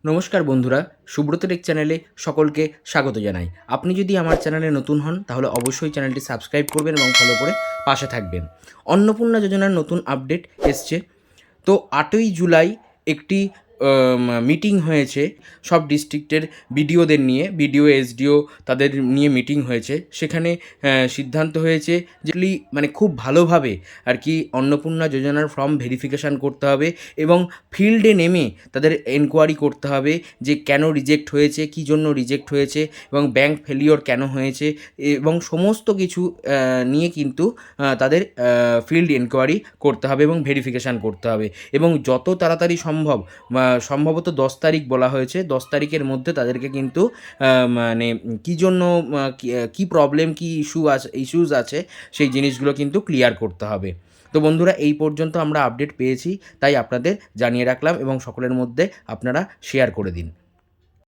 নমস্কার বন্ধুরা, সুব্রত টেক চ্যানেলে সকলকে স্বাগত জানাই। আপনি যদি আমার চ্যানেলে নতুন হন তাহলে অবশ্যই চ্যানেলটি সাবস্ক্রাইব করবেন এবং ফলো করে পাশে থাকবেন। অন্নপূর্ণা যোজনার নতুন আপডেট এসছে। তো 8ই জুলাই একটি মিটিং হয়েছে সব ডিস্ট্রিক্টের বিডিওদের নিয়ে, বিডিও এসডিও তাদের নিয়ে মিটিং হয়েছে। সেখানে সিদ্ধান্ত হয়েছে যে মানে খুব ভালোভাবে আর কি অন্নপূর্ণা যোজনার ফর্ম ভেরিফিকেশান করতে হবে এবং ফিল্ডে নেমে তাদের এনকোয়ারি করতে হবে যে কেন রিজেক্ট হয়েছে, কী জন্য রিজেক্ট হয়েছে এবং ব্যাংক ফেলিওর কেন হয়েছে এবং সমস্ত কিছু নিয়ে কিন্তু তাদের ফিল্ড এনকোয়ারি করতে হবে এবং ভেরিফিকেশান করতে হবে এবং যত তাড়াতাড়ি সম্ভব, সম্ভবত 10 তারিখ বলা হয়েছে, 10 তারিখের মধ্যে তাদেরকে কিন্তু মানে কী জন্য কী প্রবলেম, কী ইস্যুজ আছে সেই জিনিসগুলো কিন্তু ক্লিয়ার করতে হবে। তো বন্ধুরা, এই পর্যন্ত আমরা আপডেট পেয়েছি, তাই আপনাদের জানিয়ে রাখলাম এবং সকলের মধ্যে আপনারা শেয়ার করে দিন।